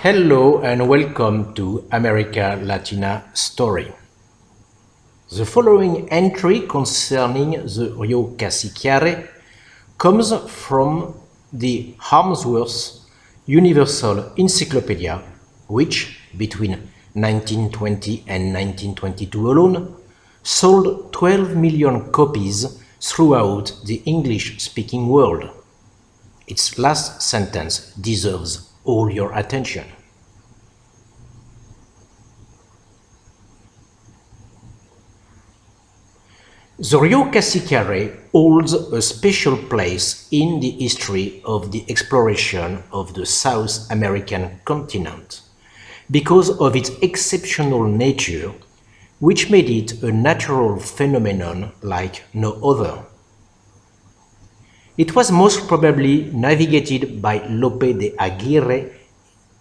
Hello and welcome to America Latina Story. The following entry concerning the Rio Casiquiare comes from the Harmsworth Universal Encyclopedia, which between 1920 and 1922 alone sold 12 million copies throughout the English-speaking world. Its last sentence deserves all your attention. The Rio Casiquiare holds a special place in the history of the exploration of the South American continent because of its exceptional nature, which made it a natural phenomenon like no other. It was most probably navigated by Lope de Aguirre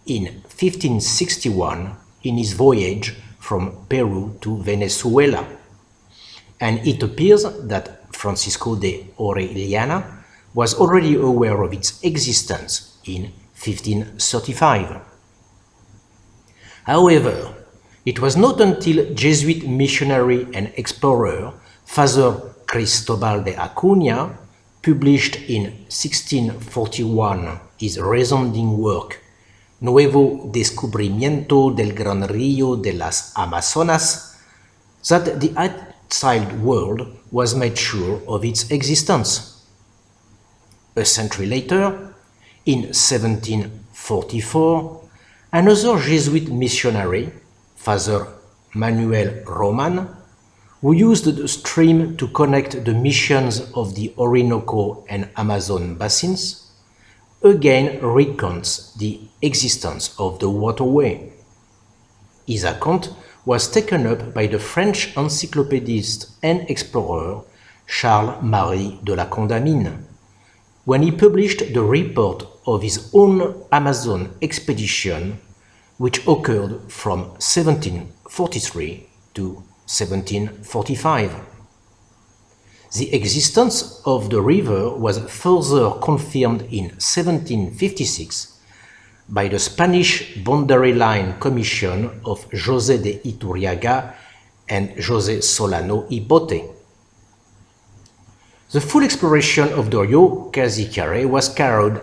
in 1561 in his voyage from Peru to Venezuela, and it appears that Francisco de Orellana was already aware of its existence in 1535. However, it was not until Jesuit missionary and explorer Father Cristobal de Acuña published in 1641 his resounding work Nuevo Descubrimiento del Gran Río de las Amazonas that the outside world was made sure of its existence. A century later, in 1744, another Jesuit missionary, Father Manuel Roman, who used the stream to connect the missions of the Orinoco and Amazon basins, again recounts the existence of the waterway. His account was taken up by the French encyclopedist and explorer Charles-Marie de la Condamine when he published the report of his own Amazon expedition, which occurred from 1743 to 1745. The existence of the river was further confirmed in 1756 by the Spanish Boundary Line Commission of José de Iturriaga and José Solano y Bote. The full exploration of the Rio Casiquiare was carried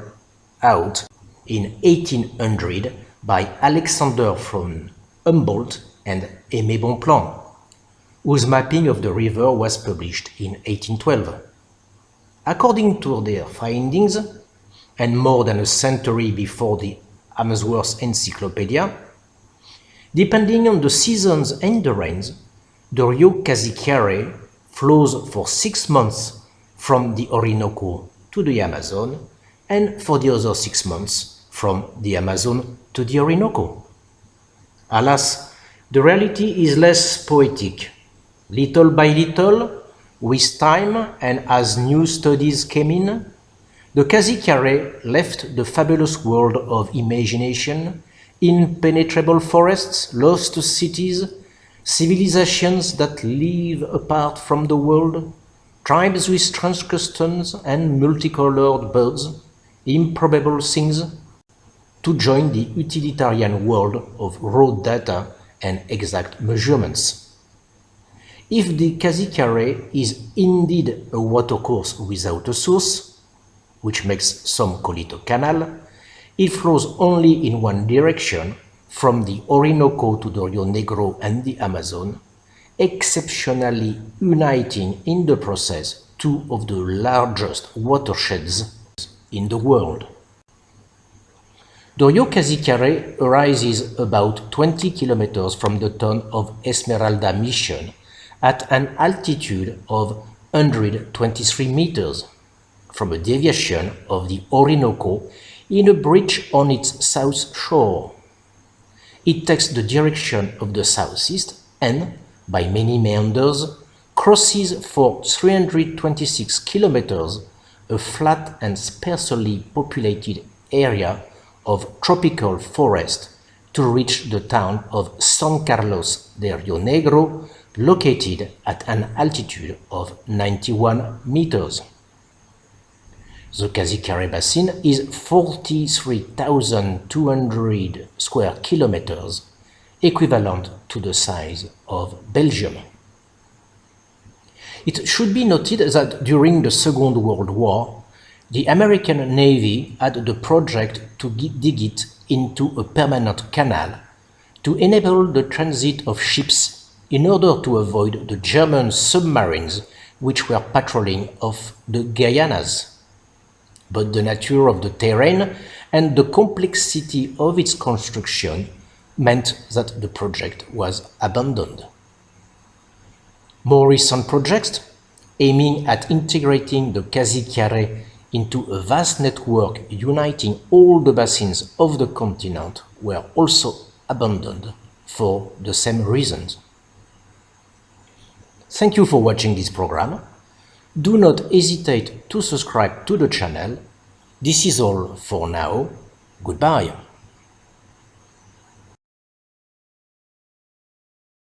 out in 1800 by Alexander von Humboldt and Aimé Bonpland, whose mapping of the river was published in 1812. According to their findings, and more than a century before the Harmsworth Encyclopedia, depending on the seasons and the rains, the Rio Casiquiare flows for 6 months from the Orinoco to the Amazon, and for the other 6 months from the Amazon to the Orinoco. Alas, the reality is less poetic. Little by little, with time and as new studies came in, the Casiquiare left the fabulous world of imagination, impenetrable forests, lost cities, civilizations that live apart from the world, tribes with strange customs and multicolored birds, improbable things, to join the utilitarian world of raw data and exact measurements. If the Casiquiare is indeed a watercourse without a source, which makes some call it a canal, it flows only in one direction, from the Orinoco to the Rio Negro and the Amazon, exceptionally uniting in the process two of the largest watersheds in the world. The Rio Casiquiare arises about 20 kilometers from the town of Esmeralda Mission at an altitude of 123 meters, from a deviation of the Orinoco in a breach on its south shore. It takes the direction of the southeast and, by many meanders, crosses for 326 kilometers a flat and sparsely populated area of tropical forest to reach the town of San Carlos de Rio Negro, located at an altitude of 91 meters. The Casiquiare Basin is 43,200 square kilometers, equivalent to the size of Belgium. It should be noted that during the Second World War, the American Navy had the project to dig it into a permanent canal to enable the transit of ships in order to avoid the German submarines which were patrolling off the Guyanas. But the nature of the terrain and the complexity of its construction meant that the project was abandoned. More recent projects, aiming at integrating the Casiquiare into a vast network uniting all the basins of the continent, were also abandoned for the same reasons. Thank you for watching this program. Do not hesitate to subscribe to the channel. This is all for now. Goodbye.